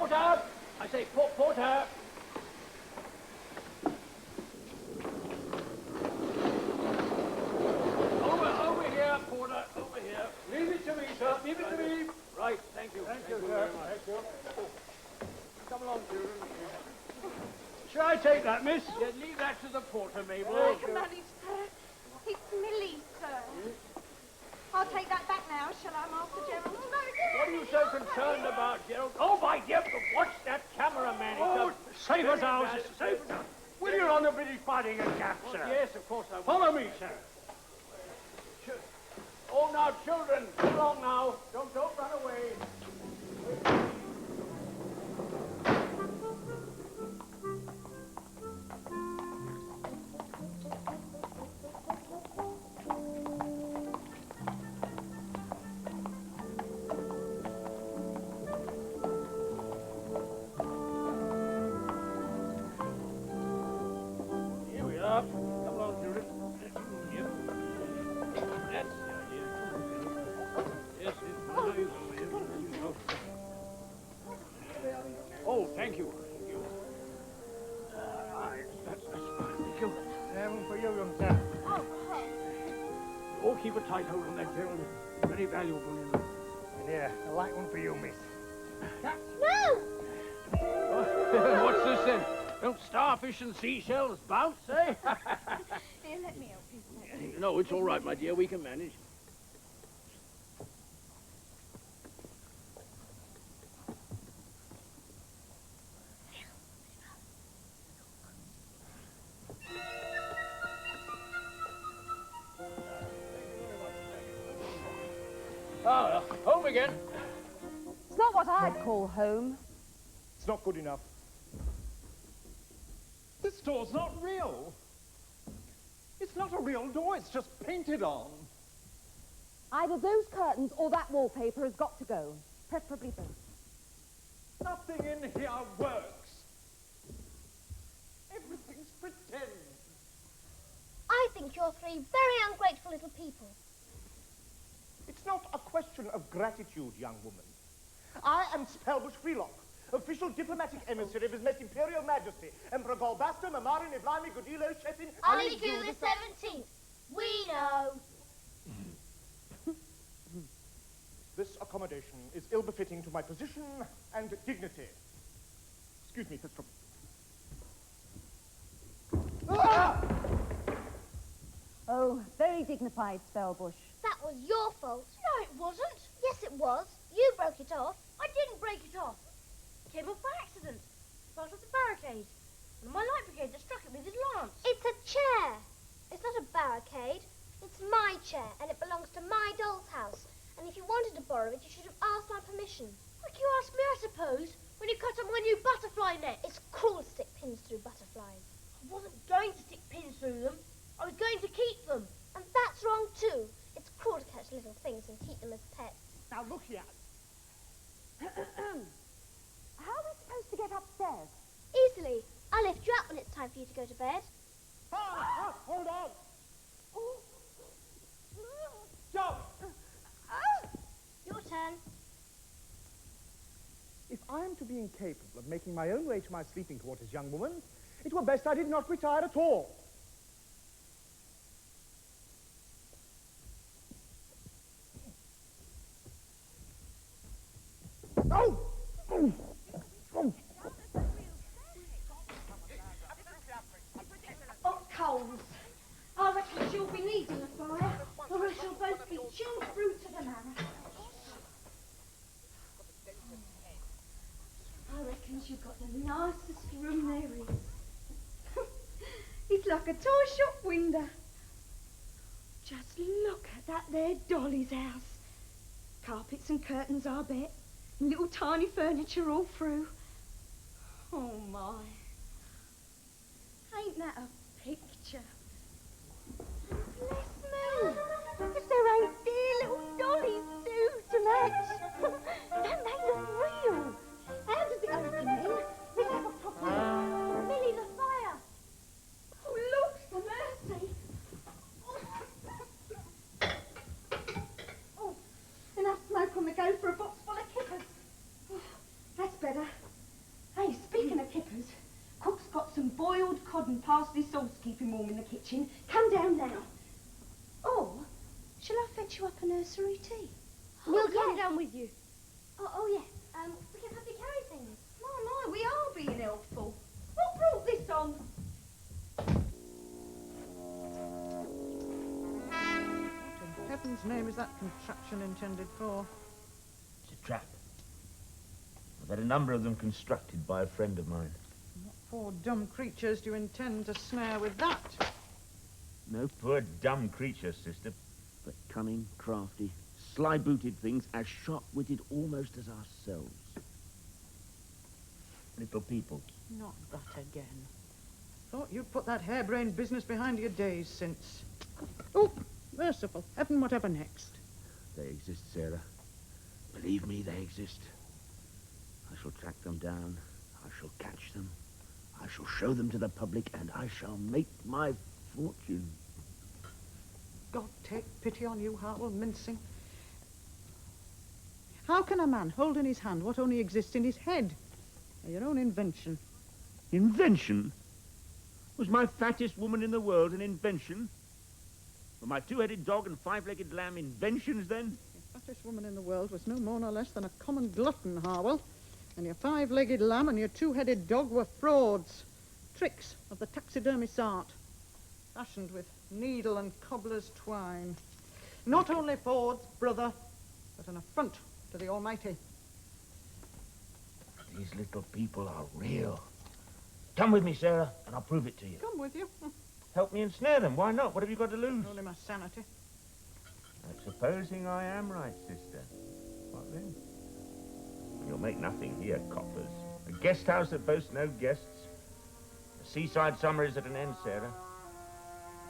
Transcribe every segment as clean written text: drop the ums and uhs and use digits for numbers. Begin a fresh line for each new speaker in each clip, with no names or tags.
Porter! I say, Porter! Over here, Porter, over here.
Leave it to me, sir. Leave it to me.
Right, thank you.
Thank you, sir. Thank you.
Come along, children.
Shall I take that, miss?
Yeah, leave that to the porter, Mabel.
I can manage, sir. It's Millie, sir. I'll take that back now, shall I, Master Gerald?
What are you so concerned about, Gerald? Oh, my dear, watch that cameraman.
Oh, safe as houses, safe as houses. Will your honour be fighting a gap, sir?
Yes, of course I will.
Follow me, sir.
Oh, now, children, come along now. Don't run away. Here we are. Come along, children. Yep. That's the idea. Yes, now you go. Oh, thank you. Thank you. That's fine. Thank you.
One for you, young sir.
Oh, keep a tight hold on that, Gerald. Very valuable, you know.
And here, a light one for you, miss.
No!
What's this then? Don't starfish and seashells bounce, eh?
Here, let me help you.
No, it's all right, my dear. We can manage. Ah, home again.
It's not what I'd call home.
It's not good enough. This door's not real. It's not a real door, it's just painted on.
Either those curtains or that wallpaper has got to go. Preferably both.
Nothing in here works. Everything's pretend.
I think you're three very ungrateful little people.
It's not a question of gratitude, young woman. I am Spellbush Freelock, official diplomatic emissary of His Most Imperial Majesty, Emperor Golbasta, Mamarin, Iblami, Godilo, Shepin,
Ali Gu the 17th. We know.
This accommodation is ill-befitting to my position and dignity. Excuse me, Fitzroy. Ah!
Oh, very dignified, Spellbush.
That was your fault.
No, it wasn't.
Yes, it was. You broke it off.
I didn't break it off. It came off by accident. Part of the barricade. And my light brigade that struck it with his lance.
It's a chair. It's not a barricade. It's my chair, and it belongs to my doll's house. And if you wanted to borrow it, you should have asked my permission.
Like you asked me, I suppose, when you cut up my new butterfly net.
It's cruel to stick pins through butterflies.
I wasn't going to stick pins through them. I was going to keep them.
And that's wrong too. It's cruel to catch little things and keep them as pets.
Now look here.
How are we supposed to get upstairs?
Easily. I'll lift you up when it's time for you to go to bed.
Hold on. Stop.
Your turn.
If I am to be incapable of making my own way to my sleeping quarters, young woman, it were best I did not retire at all. Oh!
you'll be needing a fire, or else you'll both be chilled through to the marrow. I reckon you've got the nicest room there is. It's like a toy shop window. Just look at that there Dolly's house. Carpets and curtains, I bet. And little tiny furniture all through. Oh, my. Ain't that a picture? Bless me. If there ain't dear little Dolly's too to match. Don't they look real? How does it open then? Let's have a proper... Millie, the fire. Oh, Lord, for mercy. Oh, enough smoke on the go for a box full of kippers. Oh, that's better. Hey, speaking of kippers, Cook's got some boiled cod and parsley sauce to keep him warm in the kitchen. Come down now. Or, shall I fetch you up a nursery tea?
We'll
come down with you.
Oh, yes. We can help you carry things.
My, we are being helpful. What brought this on?
What in heaven's name is that contraption intended for?
It's a trap. I've had a number of them constructed by a friend of mine.
What poor dumb creatures do you intend to snare with that?
No poor dumb creature, sister, but cunning, crafty, sly-booted things as sharp-witted almost as ourselves. Little people.
Not that again. Thought you'd put that harebrained business behind your days since. Oh, merciful heaven, whatever next?
They exist, Sarah. Believe me, they exist. I shall track them down. I shall catch them. I shall show them to the public, and I shall make my fortune.
God take pity on you, Harwell Mincing. How can a man hold in his hand what only exists in his head? Your own invention.
Invention? Was my fattest woman in the world an invention? Were my two-headed dog and five-legged lamb inventions, then?
The fattest woman in the world was no more nor less than a common glutton, Harwell. And your five-legged lamb and your two-headed dog were frauds. Tricks of the taxidermist's art. Fashioned with needle and cobbler's twine. Not only frauds, brother, but an affront to the Almighty.
These little people are real. Come with me, Sarah, and I'll prove it to you.
Come with you.
Help me ensnare them. Why not? What have you got to lose?
Only my sanity.
Supposing I am right, sister. What then? You'll make nothing here, coppers. A guest house that boasts no guests. The seaside summer is at an end, Sarah.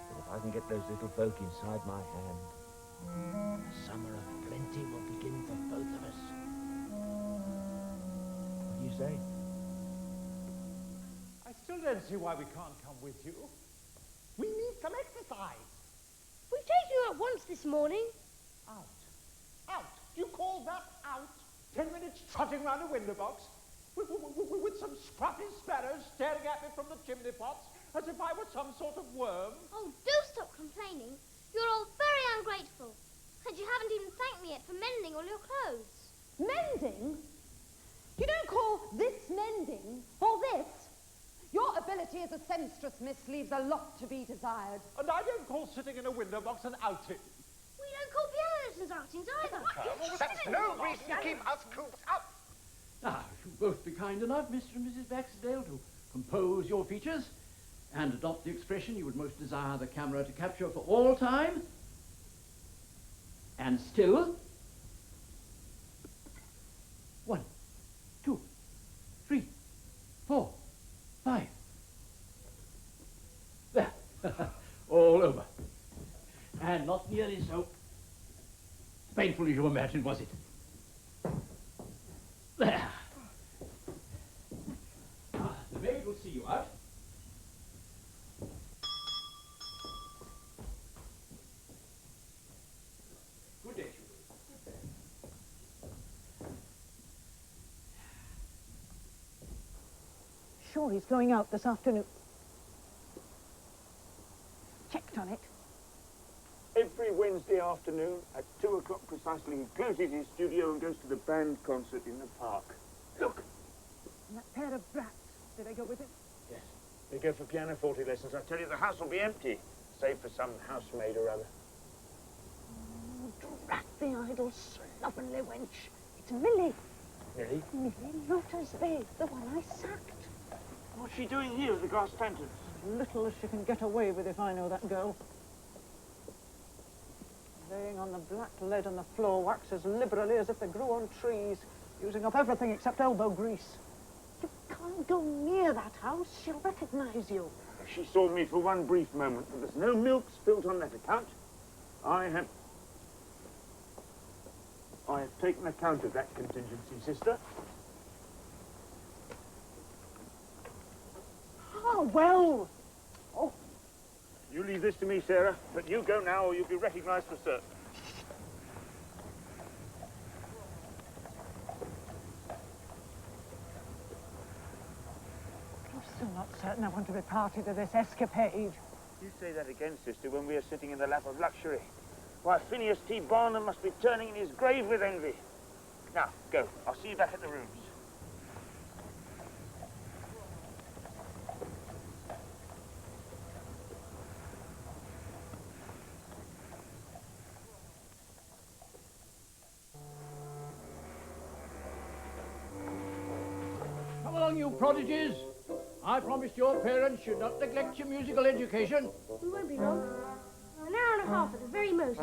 But if I can get those little folk inside my hand, the summer of plenty will begin for both of us. What do you say?
I still don't see why we can't come with you. We need some exercise.
We've taken you out once this morning.
Out. Out. Do you call that out? 10 minutes trotting round a window box with some scruffy sparrows staring at me from the chimney pots as if I were some sort of worm.
Oh, do stop complaining. You're all very ungrateful. And you haven't even thanked me yet for mending all your clothes.
Mending? You don't call this mending or this? Your ability as a seamstress, miss, leaves a lot to be desired.
And I don't call sitting in a window box an outing.
We don't call piano lessons outings either.
That's no reason to keep us cooped up.
Now, if you'll both be kind enough, Mr. and Mrs. Baxendale, to compose your features and adopt the expression you would most desire the camera to capture for all time. And still. 1, 2, 3, 4, 5. There. All over. And not nearly so painful as you imagined, was it? There. Now, the maid will see you out. Good day to you.
Sure, he's going out this afternoon. Checked on it.
Every Wednesday afternoon at 2 o'clock precisely, he closes his studio and goes to the band concert in the park. Look.
And that pair of brats, did they go with him?
Yes, they go for pianoforte lessons. I tell you, the house will be empty. save for some housemaid or other.
Drat the idle, slovenly wench. It's Millie.
Millie?
Millie Lotter's bed, the one I sacked.
What's she doing here at the Grass Stanton?
As little as she can get away with if I know that girl. Laying on the black lead and the floor wax as liberally as if they grew on trees, using up everything except elbow grease. You can't go near that house. She'll recognize you.
She saw me for one brief moment, but there's no milk spilt on that account. I have taken account of that contingency, sister.
Oh, well. Oh,
You leave this to me, Sarah, but you go now or you'll be recognized for certain.
I'm still not certain I want to be party to this escapade.
You say that again, sister, when we are sitting in the lap of luxury. Why, Phineas T. Barnum must be turning in his grave with envy. Now, go. I'll see you back at the rooms.
Come along, you prodigies. I promised your parents should not neglect your musical education.
We won't be long. An hour and a half at the very most.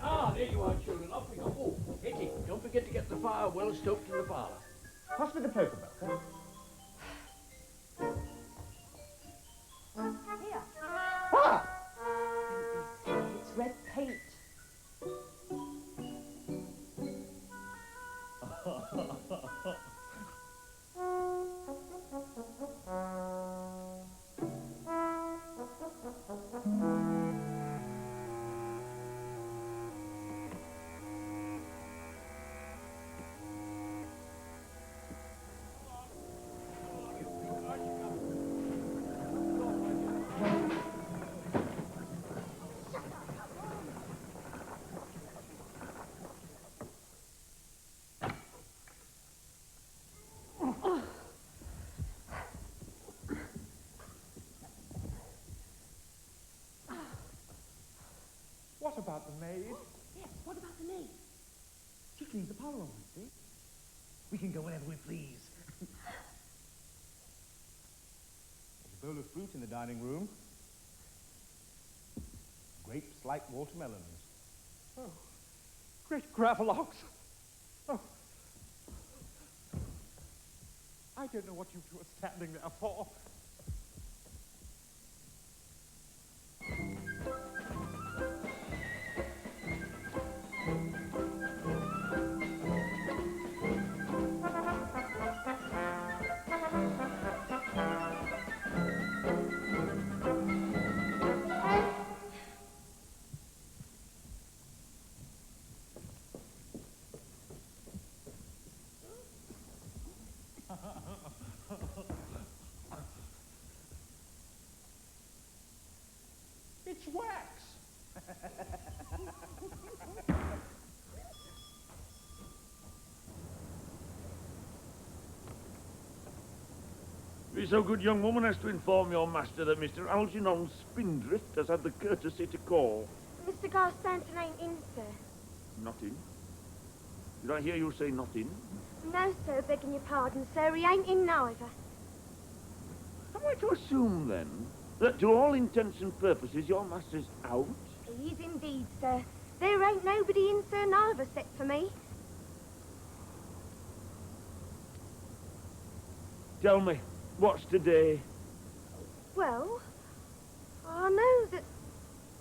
Ah, there you are, children. Off we go. Oh, Hetty, don't forget to get the fire well stoked in the parlour.
Pass me the poker, Malcolm.
Here.
Ah!
It's red paint.
What about the maid?
Yes, what about the maid?
She cleans the parlour on Wednesday. We can go whenever we please. There's a bowl of fruit in the dining room. Grapes like watermelons. Oh, great gravelogs. Oh. I don't know what you two are standing there for. It's wax.
Be so good, young woman, as to inform your master that Mr. Algernon Spindrift has had the courtesy to call.
Mr. Garstanton ain't in, sir.
Not in? Did I hear you say not in?
No, sir, begging your pardon, sir. He ain't in neither.
Am I to assume, then, that to all intents and purposes your master's out?
He is indeed, sir. There ain't nobody in, sir, neither, except for me.
Tell me, what's today?
Well, I know that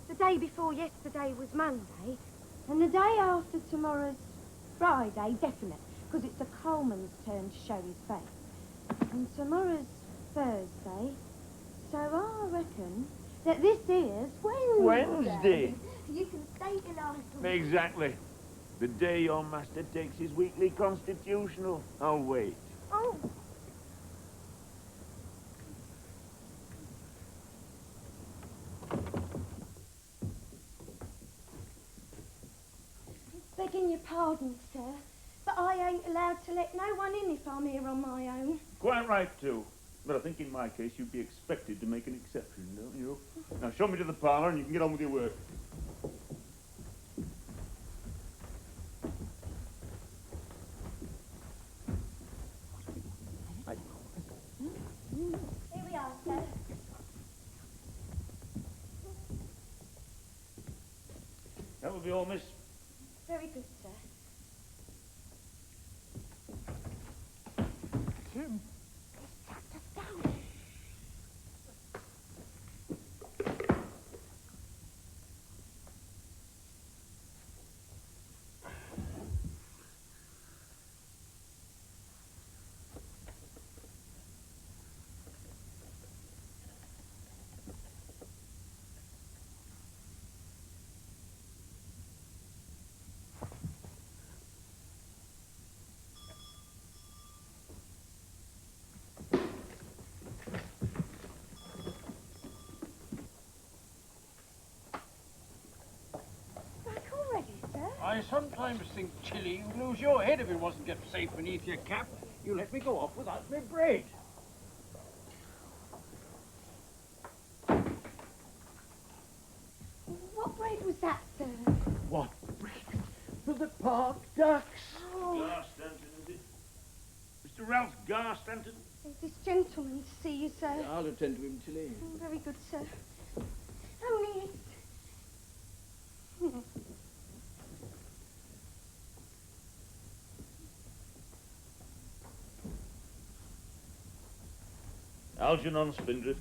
the day before yesterday was Monday, and the day after tomorrow's Friday, definite, because it's the Coleman's turn to show his face. And tomorrow's Thursday, so I reckon that this is Wednesday.
Wednesday?
You can stay tonight.
Exactly. The day your master takes his weekly constitutional. I'll wait.
Oh, begging your pardon, sir, but I ain't allowed to let no one in if I'm here on my own.
Quite right, too. But I think in my case you'd be expected to make an exception, don't you? Now show me to the parlour and you can get on with your work.
Here we are, sir.
That will be all, miss.
Very good, sir.
Jim.
Back already, sir?
I sometimes think, Tilly, you'd lose your head if it wasn't kept safe beneath your cap. You let me go off without my bread.
What bread was that, sir?
What bread? For the park ducks.
Gar Stanton, is it? Mr. Ralph Gar Stanton?
There's this gentleman to see you, sir.
I'll attend to him, Tilly.
Oh, very good, sir. Only it's...
Algernon Spindrift.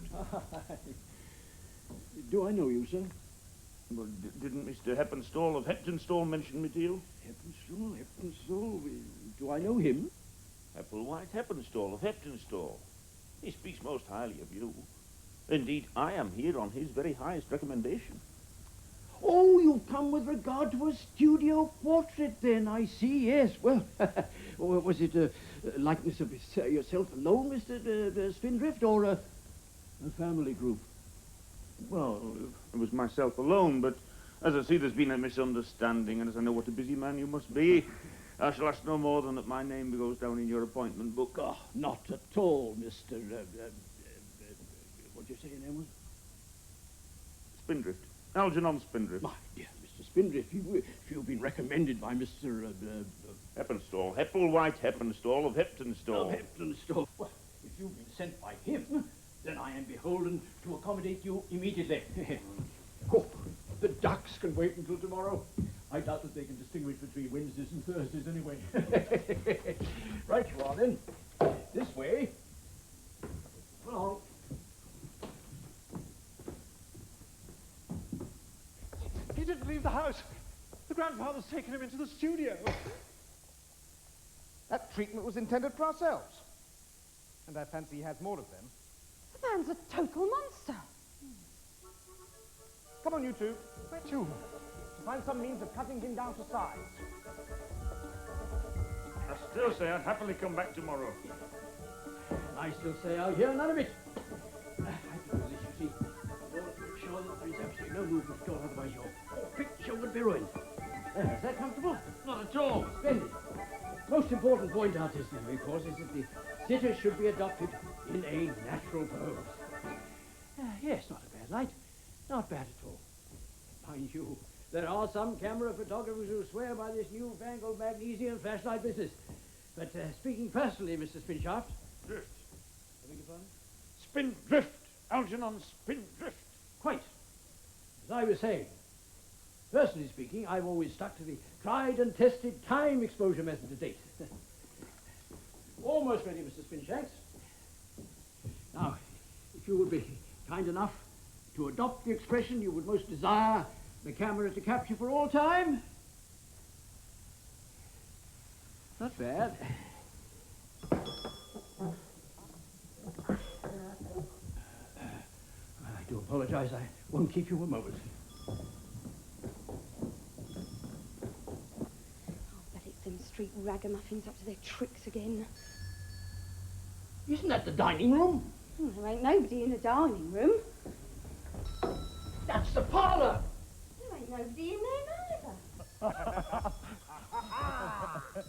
Do I know you, sir?
Well, didn't Mr. Heppenstall of Heptonstall mention me to you?
Heppenstall. Do I know him?
Applewhite Heppenstall of Heptonstall. He speaks most highly of you. Indeed, I am here on his very highest recommendation.
Oh, you've come with regard to a studio portrait, then, I see, yes. Well, was it a likeness of yourself alone, Mr. Spindrift, or a family group?
Well, it was myself alone, but as I see there's been a misunderstanding, and as I know what a busy man you must be, I shall ask no more than that my name goes down in your appointment book.
Oh, not at all, Mr. What did you say your name was?
Spindrift. Algernon Spindrift.
My dear Mr. Spindrift, you've been recommended by Mr.
Heppenstall. Hepplewhite Heppenstall of Heptonstall.
Of Heptonstall. Well, if you've been sent by him, then I am beholden to accommodate you immediately. Oh, the ducks can wait until tomorrow. I doubt that they can distinguish between Wednesdays and Thursdays anyway. Right you are then. This way. Come along.
He didn't leave the house. The grandfather's taken him into the studio. That treatment was intended for ourselves. And I fancy he has more of them.
The man's a total monster.
Come on, you two. Where to? To find some means of cutting him down to size.
I still say I'd happily come back tomorrow.
I still say I'll hear none of it. I have to do this, you see. In order to make sure that there is absolutely no movement at all, otherwise your whole picture would be ruined. Is that comfortable? Not at all. Splendid. Most important point artistically, of course, is that the sitter should be adopted in a natural pose. Yes, not a bad light. Not bad at all. Mind you, there are some camera photographers who swear by this newfangled magnesium flashlight business. But speaking personally, Mr. Spinshaft...
Drift.
I beg your pardon?
Spindrift. Algernon Spindrift.
Quite. As I was saying, personally speaking, I've always stuck to the tried and tested time exposure method to date. Almost ready, Mr. Spinshanks. Now, if you would be kind enough to adopt the expression you would most desire the camera to capture for all time. Not bad. I do apologize. I won't keep you a moment.
Oh, but it's them street ragamuffins up to their tricks again.
Isn't that the dining room?
There ain't nobody in the dining room.
That's the parlour.
There ain't nobody in there neither.
Oh!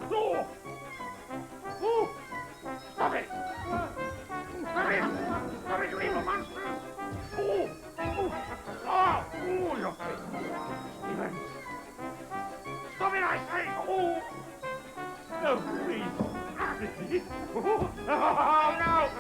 Oh! Stop it! Stop it! Stop it, you evil monsters! Oh! Oh! Oh! Oh, your face! Stevens! Stop it, I say! Oh! No, please! Oh, no!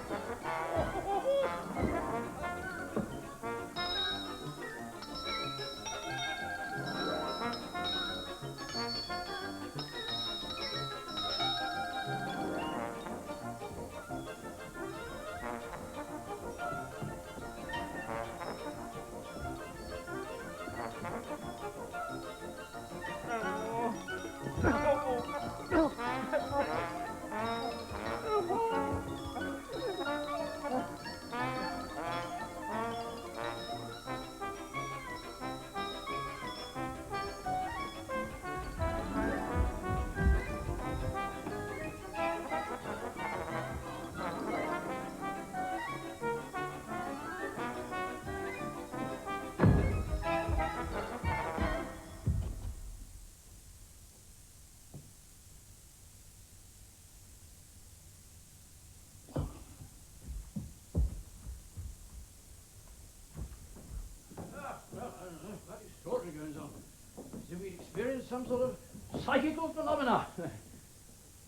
Experienced some sort of psychical phenomena.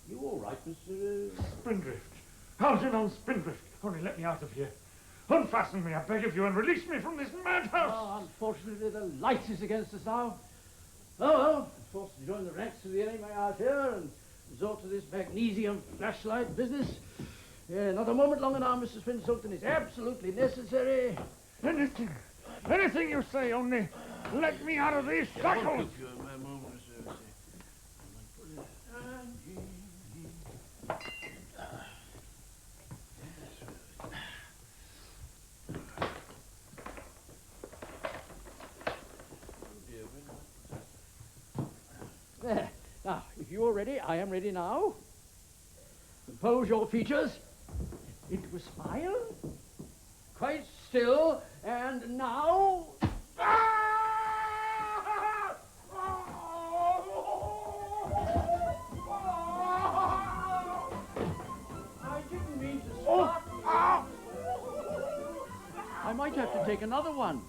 You all right, Mr.
Spindrift. Algernon Spindrift. Only let me out of here. Unfasten me, I beg of you, and release me from this madhouse.
Oh, unfortunately, the light is against us now. Oh, well, I'm forced to join the ranks of the enemy out here and resort to this magnesium flashlight business. Yeah, not a moment longer now, Mr. Spindleton. It's absolutely necessary.
Anything. Anything you say, only let me out of these shackles.
There. Now, if you're ready, I am ready now. Compose your features into a smile. Quite still. And now... I didn't mean to start. I might have to take another one.